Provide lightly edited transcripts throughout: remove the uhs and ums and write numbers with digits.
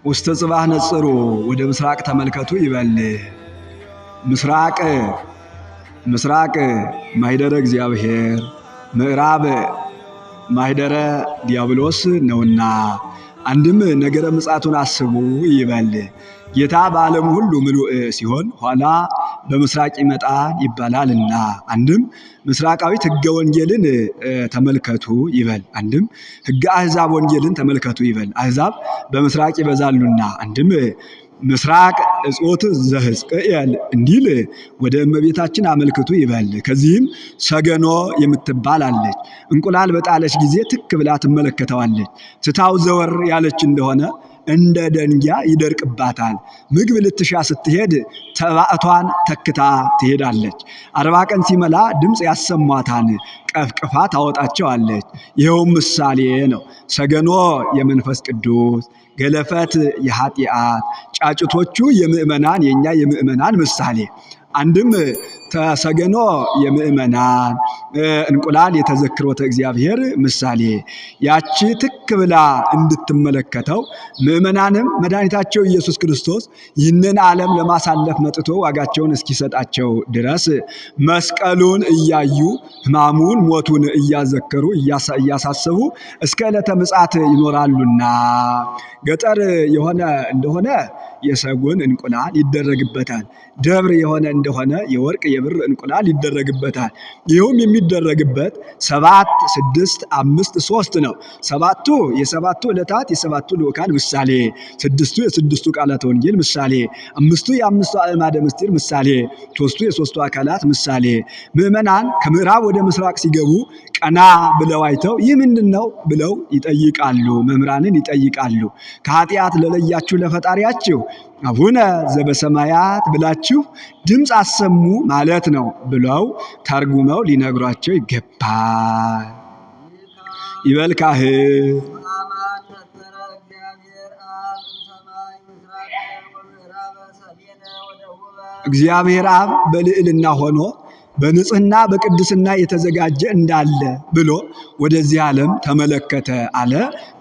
ውስተ ጽባህ ነጽሩ ወደ ምስራቅ ተመልከቱ ይበል። ምስራቅ ማኅደረ እግዚአብሔር ምዕራብ ማኅደረ ዲያብሎስ ነውና አንድም ነገረ ምጽአቱን አስቡ ይበል። ጌታ በዓለም ሁሉ ምሉእ ሲሆን ኋላ በምስራቅ ይመጣል ይባላልና አንድም ምስራቃዊት ሕገ ወንጌልን ተመልከቱ ይበል። አንድም ሕገ አሕዛብ ወንጌልን ተመልከቱ ይበል። አሕዛብ በምስራቅ ይበዛሉና አንድም ምስራቅ እጾት ዘሕዝቅኤል እንዲል ወደ እመቤታችን አመልክቱ ይበል። ከዚህም ሰገኖ የምትባል አለች። እንቁላል በጣለች ጊዜ ትክ ብላ ትመለከተዋለች። ትታው ዘወር ያለች እንደሆነ እንደ ደንጊያ ይደርቅባታል። ምግብ ልትሻ ስትሄድ ተባዕቷን ተክታ ትሄዳለች። 40 ቀን ሲመላ ድምፅ ያሰሟታን ቀፍቅፋ ታወጣቸዋለች። ይኸውም ምሳሌ ነው። ሰገኖ የመንፈስ ቅዱስ፣ ገለፈት የኃጢአት፣ ጫጭቶቹ የምእመናን የኛ የምእመናን ምሳሌ። አንድም ተሰገኖ የምእመናን እንቁላል የተዘክሮተ እግዚአብሔር ምሳሌ። ያቺ ትክ ብላ እንድትመለከተው ምእመናንም መድኃኒታቸው ኢየሱስ ክርስቶስ ይህንን ዓለም ለማሳለፍ መጥቶ ዋጋቸውን እስኪሰጣቸው ድረስ መስቀሉን እያዩ ሕማሙን ሞቱን እያዘከሩ እያሳሰቡ እስከ ዕለተ ምጽአት ይኖራሉና ገጠር የሆነ እንደሆነ የሰጎን እንቁላል ይደረግበታል። ደብር የሆነ እንደሆነ የወርቅ የብር እንቁላል ይደረግበታል። ይህም የሚደረግበት 7 6 5 3 ነው። 7ቱ የሰባቱ ዕለታት የሰባቱ ልዑካን ምሳሌ፣ 6ቱ የስድስቱ ቃላተ ወንጌል ምሳሌ፣ 5ቱ የአምስቱ አዕማደ ምስጢር ምሳሌ፣ 3ቱ የሶስቱ አካላት ምሳሌ። ምዕመናን ከምዕራብ ወደ ምስራቅ ሲገቡ ቀና ብለው አይተው ይህ ምንድን ነው ብለው ይጠይቃሉ። መምህራንን ይጠይቃሉ። ከኃጢአት ለለያችሁ ለፈጣሪያችሁ አቡነ ዘበሰማያት ብላችሁ ድምፅ አሰሙ ማለት ነው ብለው ተርጉመው ሊነግሯቸው ይገባል። ይበል ካህን። እግዚአብሔር አብ በልዕልና ሆኖ በንጽህና በቅድስና የተዘጋጀ እንዳለ ብሎ ወደዚህ ዓለም ተመለከተ አለ።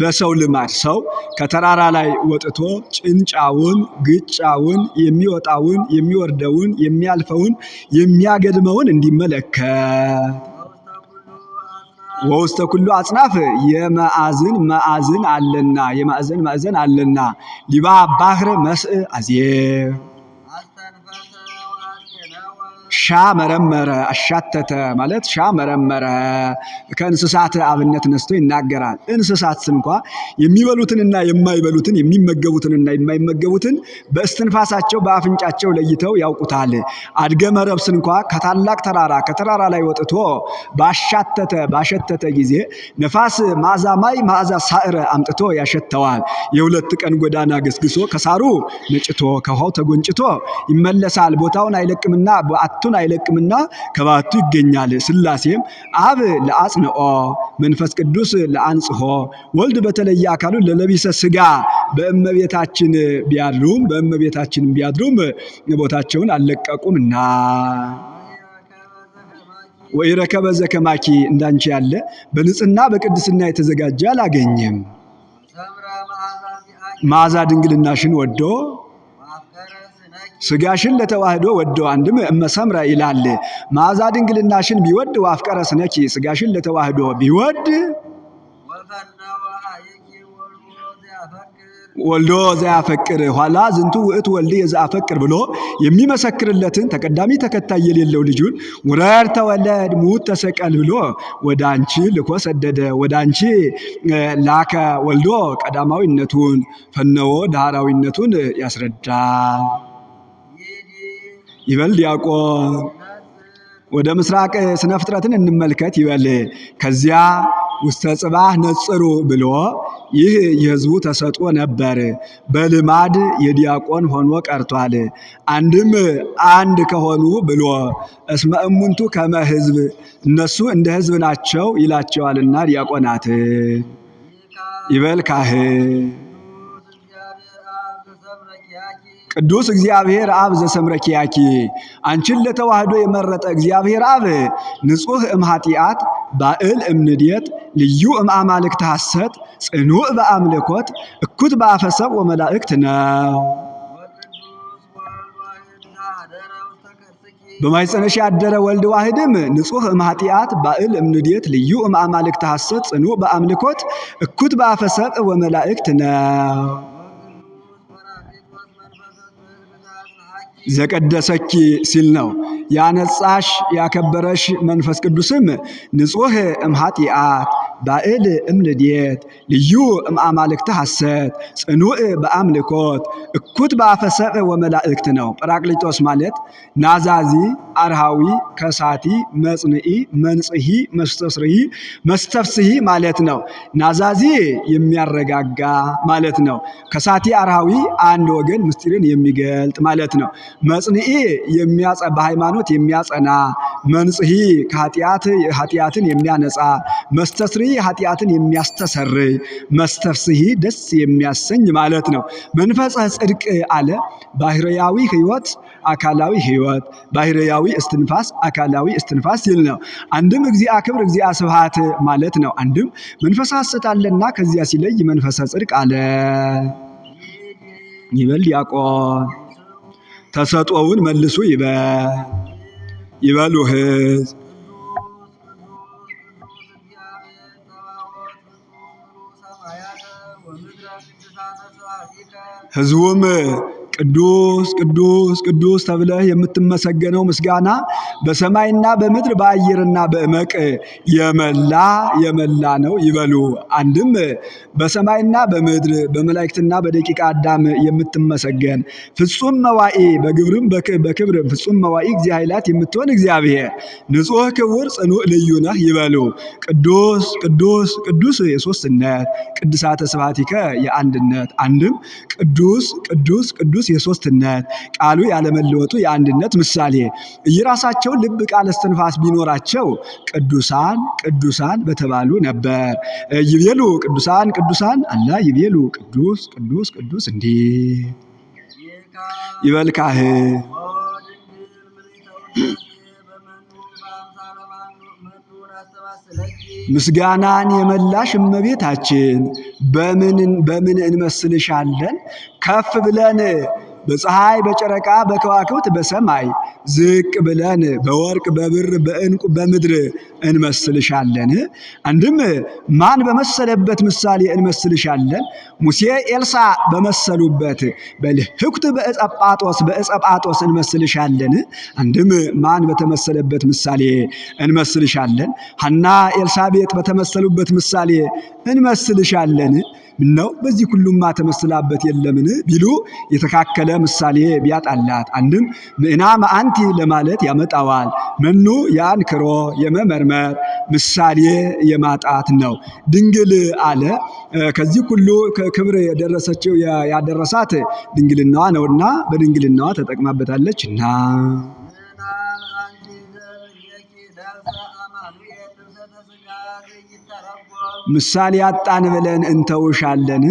በሰው ልማድ ሰው ከተራራ ላይ ወጥቶ ጭንጫውን፣ ግጫውን፣ የሚወጣውን፣ የሚወርደውን፣ የሚያልፈውን፣ የሚያገድመውን እንዲመለከት ወውስተ ኩሉ አጽናፍ የማዕዝን ማዕዘን አለና ሊባ ባህር መስእ አዜብ ሻ መረመረ አሻተተ ማለት ሻ መረመረ ከእንስሳት አብነት ነስቶ ይናገራል። እንስሳት እንኳ የሚበሉትንና የማይበሉትን የሚመገቡትንና የማይመገቡትን በእስትንፋሳቸው በአፍንጫቸው ለይተው ያውቁታል። አድገ መረብስ እንኳ ከታላቅ ከተራራ ላይ ወጥቶ ባሸተተ ጊዜ ነፋስ መዓዛ ማይ መዓዛ ሳዕረ አምጥቶ ያሸተዋል። የሁለት ቀን ጎዳና ገስግሶ ከሳሩ ነጭቶ ከውሃው ተጎንጭቶ ይመለሳል። ቦታውን አይለቅምና በአቱን አይለቅምና ከባቱ ይገኛል። ሥላሴም አብ ለአጽንኦ መንፈስ ቅዱስ ለአንጽሖ ወልድ በተለየ አካሉ ለለቢሰ ሥጋ በእመቤታችን ቢያድሩም ቦታቸውን አልለቀቁምና ወይረከበ ዘከማኪ እንዳንቺ ያለ በንጽህና በቅድስና የተዘጋጀ አላገኘም። መዓዛ ድንግልናሽን ወዶ ስጋሽን ለተዋህዶ ወዶ አንድም እመሰምረ ይላል። መዓዛ ድንግልናሽን ቢወድ ወአፍቀረ ስነኪ ስጋሽን ለተዋህዶ ቢወድ ወልዶ ዘያፈቅር ኋላ ዝንቱ ውእቱ ወልድ ዘያፈቅር ብሎ የሚመሰክርለትን ተቀዳሚ ተከታይ የሌለው ልጁን ውረድ ተወለድ ሙት ተሰቀል ብሎ ወደ አንቺ ልኮ ሰደደ። ወደ አንቺ ላከ ወልዶ ቀዳማዊነቱን ፈነወ ዳህራዊነቱን ያስረዳል። ይበል ዲያቆን። ወደ ምስራቅ ስነ ፍጥረትን እንመልከት ይበል። ከዚያ ውስተ ጽባህ ነጽሩ ብሎ ይህ የሕዝቡ ተሰጥኦ ነበር። በልማድ የዲያቆን ሆኖ ቀርቷል። አንድም አንድ ከሆኑ ብሎ እስመ እሙንቱ ከመ ሕዝብ እነሱ እንደ ሕዝብ ናቸው ይላቸዋልና ዲያቆናት። ይበል ካህን። ቅዱስ እግዚአብሔር አብ ዘሰምረኪያኪ አንቺን ለተዋህዶ የመረጠ እግዚአብሔር አብ ንጹሕ እምኃጢአት ባእል እምንዴት ልዩ እምአማልክት ሐሰት ጽኑዕ በአምልኮት እኩት በአፈሰብ ወመላእክት ነው። በማኅፀንሽ ያደረ ወልድ ዋህድም ንጹሕ እምኃጢአት ባእል እምንዴት ልዩ እምአማልክት ሐሰት ጽኑዕ በአምልኮት እኩት በአፈሰብ ወመላእክት ነው። ዘቀደሰኪ ሲል ነው። ያነጻሽ ያከበረሽ መንፈስ ቅዱስም ንጹሕ እምኃጢአት ባእል እምንዴት ልዩ እምአማልክት ሐሰት ጽኑዕ በአምልኮት እኩት በአፈሰብ ወመላእክት ነው። ጰራቅሊጦስ ማለት ናዛዚ፣ አርሃዊ፣ ከሳቲ፣ መጽንዒ፣ መንጽሒ፣ መስተስርሒ፣ መስተፍስሒ ማለት ነው። ናዛዚ የሚያረጋጋ ማለት ነው። ከሳቲ አርሃዊ አንድ ወገን ምስጢርን የሚገልጥ ማለት ነው። መጽንዒ በሃይማኖት የሚያጸና፣ መንጽሒ ኃጢአትን የሚያነጻ፣ መስተስርሒ ኃጢአትን የሚያስተሰርይ፣ መስተፍስሒ ደስ የሚያሰኝ ማለት ነው። መንፈሰ ጽድቅ አለ ባህርያዊ ሕይወት አካላዊ ሕይወት፣ ባህርያዊ እስትንፋስ አካላዊ እስትንፋስ ሲል ነው። አንድም እግዚአ ክብር እግዚአ ስብሐት ማለት ነው። አንድም መንፈሰ ሐሰት አለና ከዚያ ሲለይ መንፈሰ ጽድቅ አለ ይበል ዲያቆን። ተሰጦውን መልሱ ይበሉ ሕዝብ። ሕዝቡም ቅዱስ ቅዱስ ቅዱስ ተብለህ የምትመሰገነው ምስጋና በሰማይና በምድር በአየርና በእመቅ የመላ ነው ይበሉ። አንድም በሰማይና በምድር በመላእክትና በደቂቀ አዳም የምትመሰገን ፍጹም መዋኢ በግብርም በክብርም ፍጹም መዋኢ እግዚአ ኃይላት የምትሆን እግዚአብሔር ንጹሕ ክቡር ጽኑዕ ልዩ ነህ ይበሉ። ቅዱስ ቅዱስ ቅዱስ የሦስትነት ቅድሳተ ስብሐቲከ የአንድነት አንድም ቅዱስ ቅዱስ ቅዱስ የሦስትነት ቃሉ ያለመለወጡ የአንድነት ምሳሌ እየራሳቸው ልብ ቃል እስትንፋስ ቢኖራቸው ቅዱሳን ቅዱሳን በተባሉ ነበር። ይቤሉ ቅዱሳን ቅዱሳን አላ ይቤሉ ቅዱስ ቅዱስ ቅዱስ እንዲህ ይበል ካህን። ምስጋናን የመላሽ እመቤታችን በምን እንመስልሻለን? ከፍ ብለን በፀሐይ በጨረቃ በከዋክብት በሰማይ ዝቅ ብለን በወርቅ በብር በዕንቁ በምድር እንመስልሻለን? አንድም ማን በመሰለበት ምሳሌ እንመስልሻለን? ሙሴ ኤልሳዕ በመሰሉበት በልህኩት በዕፀጳጦስ እንመስልሻለን? አንድም ማን በተመሰለበት ምሳሌ እንመስልሻለን? ሐና ኤልሳቤጥ በተመሰሉበት ምሳሌ እንመስልሻለን? ምነው በዚህ ሁሉማ ተመስላበት የለምን ቢሉ የተካከለ ምሳሌ ቢያጣላት አንድም ምዕና መአንቲ ለማለት ያመጣዋል። መኑ የአንክሮ የመመርመር ምሳሌ የማጣት ነው። ድንግል አለ ከዚህ ሁሉ ክብር ያደረሳት ድንግልናዋ ነውና በድንግልናዋ ተጠቅማበታለችና ምሳሌ አጣን ብለን እንተውሻለን?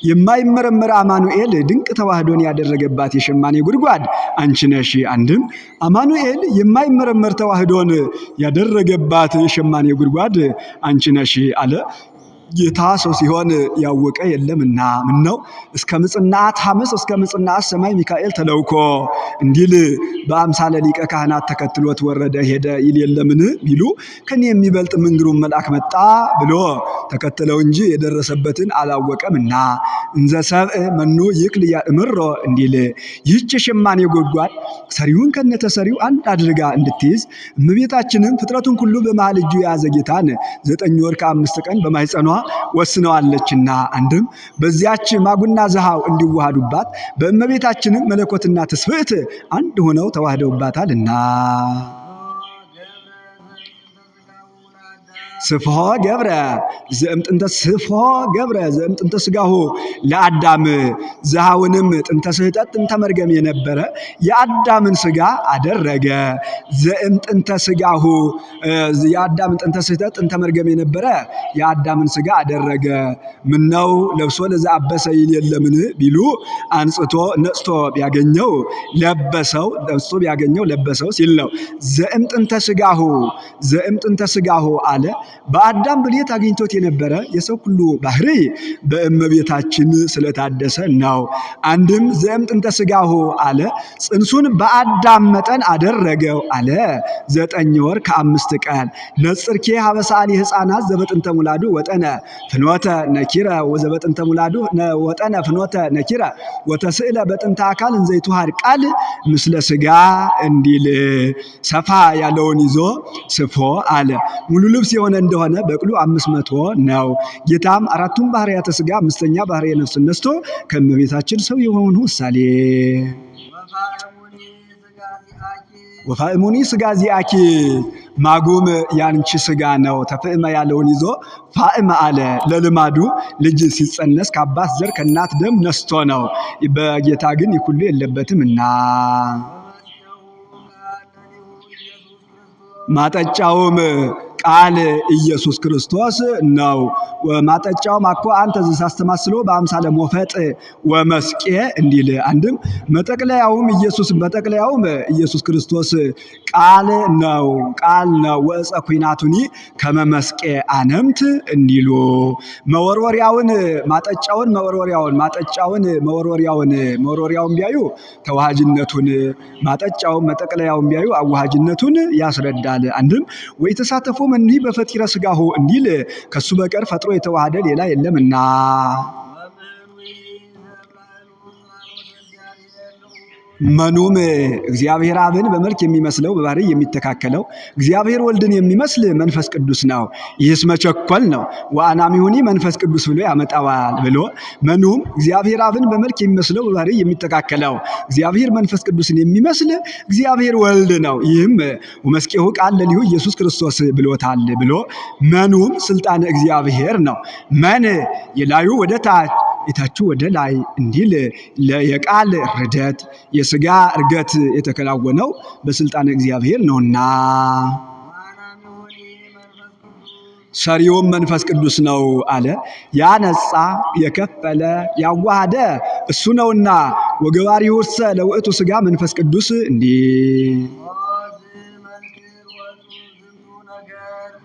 የማይመረመር አማኑኤል ድንቅ ተዋህዶን ያደረገባት የሸማኔ ጉድጓድ አንቺ ነሽ። አንድም አማኑኤል የማይመረመር ተዋህዶን ያደረገባት የሸማኔ ጉድጓድ አንቺ ነሽ አለ። ጌታ ሰው ሲሆን ያወቀ የለምና ምነው እስከ ምጽናት ሐመስ እስከ ምጽናት ሰማይ ሚካኤል ተለውኮ እንዲል በአምሳለ ሊቀ ካህናት ተከትሎት ወረደ ሄደ ይል የለምን ቢሉ ከኔ የሚበልጥ ምንግሩም መልአክ መጣ ብሎ ተከተለው እንጂ የደረሰበትን አላወቀምና እንዘ ሰብእ መኑ ይክል ያእምሮ እንዲል ይህች የሸማኔ ጉድጓድ ሰሪውን ከነተሰሪው አንድ አድርጋ እንድትይዝ እመቤታችንም ፍጥረቱን ሁሉ በመሃል እጁ የያዘ ጌታን 9 ወር ከ5 ቀን በማኅፀኗ ወስነዋለችና አንድም በዚያች ማጉና ዘሃው እንዲዋሃዱባት በእመቤታችንም መለኮትና ትስብእት አንድ ሆነው ተዋህደውባታልና ስፍሖ ገብረ ዘእምጥንተ ስፍሖ ገብረ ዘእምጥንተ ስጋሁ ለአዳም ዘሃውንም ጥንተ ስህተት ጥንተ መርገም የነበረ የአዳምን ስጋ አደረገ። ዘእምጥንተ ስጋሁ የአዳምን ጥንተ ስህተት ጥንተ መርገም የነበረ የአዳምን ስጋ አደረገ። ምነው ለብሶ ለዘአበሰ ይል የለምን ቢሉ አንጽቶ ነጽቶ ቢያገኘው ለበሰው ነጽቶ ቢያገኘው ለበሰው ሲል ነው። ዘእምጥንተ ስጋሁ ዘእምጥንተ ስጋሁ አለ። በአዳም ብልት አግኝቶት የነበረ የሰው ሁሉ ባህሪ በእመቤታችን ስለታደሰ ነው። አንድም ዘእምጥንተ ስጋሁ አለ ጽንሱን በአዳም መጠን አደረገው አለ። 9 ወር ከ5 ቀን ነጽርኬ ሀበሳሊ ሕፃናት ዘበጥንተ ሙላዱ ወጠነ ፍኖተ ነኪረ ወዘበጥንተ ሙላዱ ወጠነ ፍኖተ ነኪረ ወተስእለ በጥንተ አካል እንዘይቱሃር ቃል ምስለ ስጋ እንዲል ሰፋ ያለውን ይዞ ስፎ አለ። ሙሉ ልብስ የሆነ እንደሆነ በቅሉ 500 ነው። ጌታም አራቱን ባህርያተ ስጋ 5ኛ ባህርየ ነፍስ ነስቶ ከእመቤታችን ሰው የሆኑ ምሳሌ ወፋእሙኒ ስጋ ዚአኪ ማጉም ያንቺ ስጋ ነው። ተፍእመ ያለውን ይዞ ፋእመ አለ። ለልማዱ ልጅ ሲጸነስ ከአባት ዘር ከእናት ደም ነስቶ ነው። በጌታ ግን ይኩሉ የለበትምና ማጠጫውም ቃል ኢየሱስ ክርስቶስ ነው። ማጠጫውም አኮ አንተ ዘሳስተማስሎ በአምሳለ ሞፈጥ ወመስቄ እንዲል አንድም መጠቅለያውም ኢየሱስ ክርስቶስ ቃል ነው ወእፀ ኩናቱኒ ከመመስቄ አነምት እንዲሉ መወርወሪያውን ማጠጫውን መወርወሪያውን ቢያዩ ተዋሃጅነቱን ማጠጫውን መጠቅለያውን ቢያዩ አዋሃጅነቱን ያስረዳል። አንድም ወይ ተሳተፎ እንዲህ በፈጢረ ስጋሁ እንዲል ከሱ በቀር ፈጥሮ የተዋሃደ ሌላ የለምና መኑም እግዚአብሔር አብን በመልክ የሚመስለው በባህሪ የሚተካከለው እግዚአብሔር ወልድን የሚመስል መንፈስ ቅዱስ ነው። ይህስ መቸኮል ነው። ወአናሚሁኒ መንፈስ ቅዱስ ብሎ ያመጣዋል ብሎ መኑም እግዚአብሔር አብን በመልክ የሚመስለው በባህሪ የሚተካከለው እግዚአብሔር መንፈስ ቅዱስን የሚመስል እግዚአብሔር ወልድ ነው። ይህም ወመስቄሁ ቃል ለሊሁ ኢየሱስ ክርስቶስ ብሎታል ብሎ መኑም ስልጣነ እግዚአብሔር ነው። መን የላዩ ወደ ታች የታችሁ ወደ ላይ እንዲል የቃል ርደት የስጋ እርገት የተከናወነው በስልጣነ እግዚአብሔር ነውና ሰሪውም መንፈስ ቅዱስ ነው አለ። ያነጻ የከፈለ ያዋሃደ እሱ ነውና ወገባሪውሰ ለውእቱ ስጋ መንፈስ ቅዱስ እንዲህ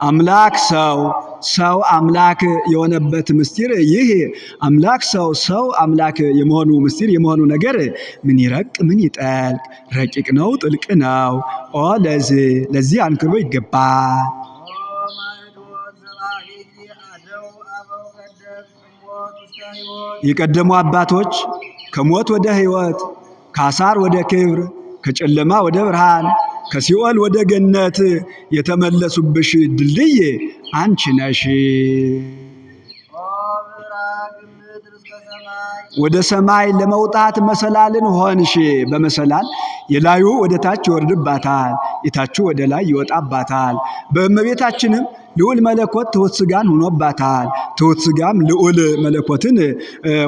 አምላክ ሰው አምላክ የሆነበት ምስጢር ይህ አምላክ ሰው አምላክ የመሆኑ ምስጢር የመሆኑ ነገር ምን ይረቅ ምን ይጠልቅ ረቂቅ ነው ጥልቅ ነው። ለዚህ አንክሮ ይገባል። የቀደሙ አባቶች ከሞት ወደ ሕይወት ከአሳር ወደ ክብር ከጨለማ ወደ ብርሃን ከሲኦል ወደ ገነት የተመለሱብሽ ድልድይ አንቺ ነሽ። ወደ ሰማይ ለመውጣት መሰላልን ሆንሽ። በመሰላል የላዩ ወደ ታች ይወርድባታል፣ የታቹ ወደ ላይ ይወጣባታል። በእመቤታችንም ልዑል መለኮት ትሑት ሥጋን ሆኖባታል፣ ትሑት ሥጋም ልዑል መለኮትን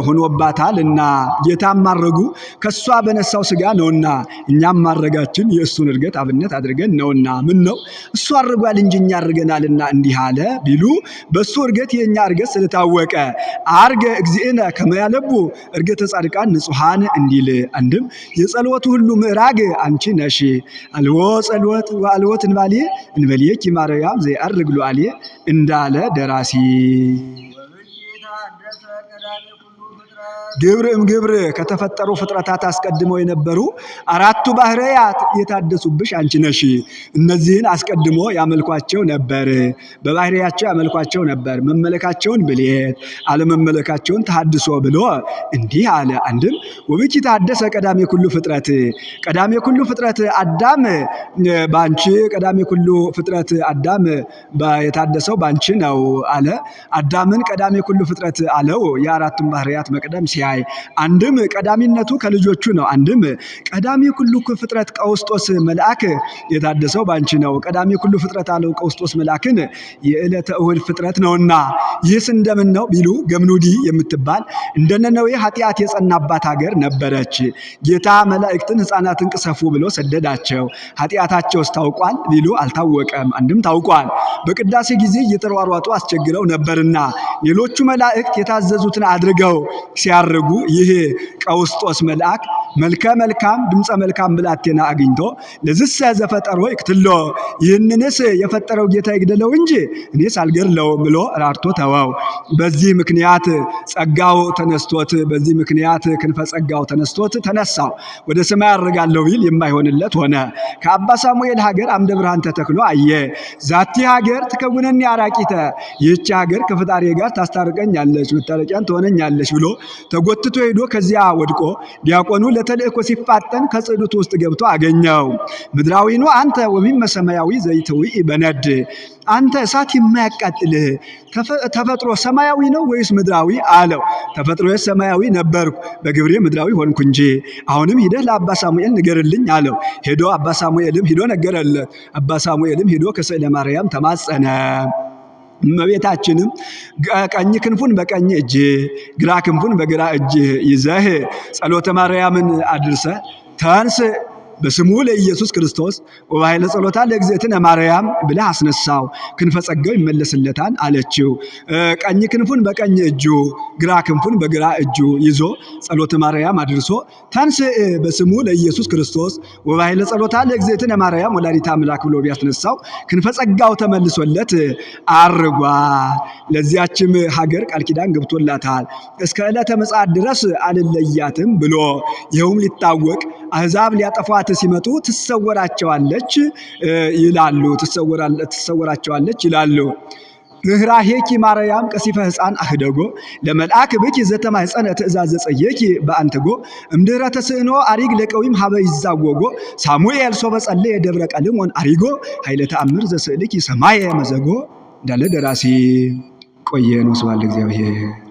ሆኖባታልና ጌታም ማረጉ ከሷ በነሳው ሥጋ ነውና እኛም ማረጋችን የእሱን እርገት አብነት አድርገን ነውና ምን ነው እሱ አርጓል እንጂ እኛ አርገናልና እንዲህ አለ ቢሉ በሱ እርገት የኛ እርገት ስለታወቀ አርገ እግዚእነ ከመ ያለቡ እርገተ ጻድቃን ንጹሃን እንዲል አንድም የጸሎቱ ሁሉ ምዕራግ አንቺ ነሽ። አልቦ ጸሎት ወአልቦ እንባልየ እንበልየኪ ማርያም ዘይዐርግ ሉዓልየ እንዳለ ደራሲ ግብርም ግብር ከተፈጠሩ ፍጥረታት አስቀድመው የነበሩ አራቱ ባህርያት የታደሱብሽ አንቺ ነሽ። እነዚህን አስቀድሞ ያመልኳቸው ነበር፣ በባህሪያቸው ያመልኳቸው ነበር። መመለካቸውን ብሌት አለመመለካቸውን ተሐድሶ ብሎ እንዲህ አለ። አንድም ወብኪ ታደሰ ቀዳሜ ኩሉ ፍጥረት፣ ቀዳሜ ኩሉ ፍጥረት አዳም ባንቺ፣ ቀዳሜ ኩሉ ፍጥረት አዳም የታደሰው ባንቺ ነው አለ። አዳምን ቀዳሜ ኩሉ ፍጥረት አለው የአራቱን ባህርያት መቅደም ሲያይ አንድም ቀዳሚነቱ ከልጆቹ ነው። አንድም ቀዳሚ ኩሉ ፍጥረት ቀውስጦስ መልአክ የታደሰው ባንቺ ነው። ቀዳሚ ኩሉ ፍጥረት አለው ቀውስጦስ መልአክን የዕለተ እሁድ ፍጥረት ነውና ይህስ እንደምን ነው ቢሉ ገምኑዲ የምትባል እንደነነዌ ኃጢአት የጸናባት ሀገር ነበረች። ጌታ መላእክትን ሕፃናትን ቅሰፉ ብሎ ሰደዳቸው። ኃጢአታቸውስ ታውቋል ቢሉ አልታወቀም። አንድም ታውቋል፣ በቅዳሴ ጊዜ እየተሯሯጡ አስቸግረው ነበርና ሌሎቹ መላእክት የታዘዙትን አድርገው ሲያርጉ ይህ ቀውስጦስ መልአክ መልከ መልካም ድምፀ መልካም ብላቴና አግኝቶ ለዝሰ ዘፈጠሮ ይቅትሎ ይህንንስ የፈጠረው ጌታ ይግደለው እንጂ እኔስ አልገድለውም ብሎ ራርቶ ተወው። በዚህ ምክንያት ጸጋው ተነስቶት በዚህ ምክንያት ክንፈ ጸጋው ተነስቶት ተነሳው። ወደ ሰማይ አርጋለሁ ቢል የማይሆንለት ሆነ። ከአባ ሳሙኤል ሀገር አምደ ብርሃን ተተክሎ አየ። ዛቲ ሀገር ትከውነኒ አራቂተ ይህች ሀገር ከፈጣሪ ጋር ታስታርቀኛለች መታረቂያን ትሆነኛለች ብሎ ተጎትቶ ሄዶ ከዚያ ወድቆ ዲያቆኑ ለተልእኮ ሲፋጠን ከጽዱት ውስጥ ገብቶ አገኘው። ምድራዊ ነው አንተ ወሚመ ሰማያዊ ዘይትዊ በነድ አንተ እሳት የማያቃጥልህ ተፈጥሮ ሰማያዊ ነው ወይስ ምድራዊ አለው። ተፈጥሮዬ ሰማያዊ ነበርኩ በግብሬ ምድራዊ ሆንኩ እንጂ አሁንም ሂደህ ለአባ ሳሙኤል ንገርልኝ አለው። ሄዶ አባ ሳሙኤልም ሂዶ ነገረለት። አባ ሳሙኤልም ሂዶ ከስዕለ ማርያም ተማጸነ። እመቤታችንም ቀኝ ክንፉን በቀኝ እጅ ግራ ክንፉን በግራ እጅ ይዘህ ጸሎተ ማርያምን አድርሰ ተንስ በስሙ ለኢየሱስ ክርስቶስ ወባይለ ጸሎታ ለእግዝእትነ ማርያም ብለህ አስነሳው፣ ክንፈ ጸጋው ይመለስለታል አለችው። ቀኝ ክንፉን በቀኝ እጁ ግራ ክንፉን በግራ እጁ ይዞ ጸሎተ ማርያም አድርሶ ተንስ በስሙ ለኢየሱስ ክርስቶስ ወባይለ ጸሎታ ለእግዝእትነ ማርያም ወላዲተ አምላክ ብሎ ቢያስነሳው ክንፈ ጸጋው ተመልሶለት አርጓ። ለዚያችም ሀገር ቃል ኪዳን ገብቶላታል እስከ ዕለተ ምጽአት ድረስ አልለያትም ብሎ ይኸውም ሊታወቅ አሕዛብ ሊያጠፏት ሲመጡ ትሰወራቸዋለች ይላሉ። ትሰወራቸዋለች ይላሉ። ርኅራኄኪ ማርያም ቀሲፈ ሕፃን አህደጎ ለመልአክ ብኪ ዘተማኅፀነ ትእዛዘ ጸየኪ በአንትጎ እምድኅረ ተስዕኖ አሪግ ለቀዊም ሀበ ይዛወጎ ሳሙኤል ሶበ ጸለየ ደብረ ቀልሞን አሪጎ ኃይለ ተአምር ዘስዕልኪ ሰማየ መዘጎ እንዳለ ደራሲ። ቆየን። ወስብሐት ለእግዚአብሔር።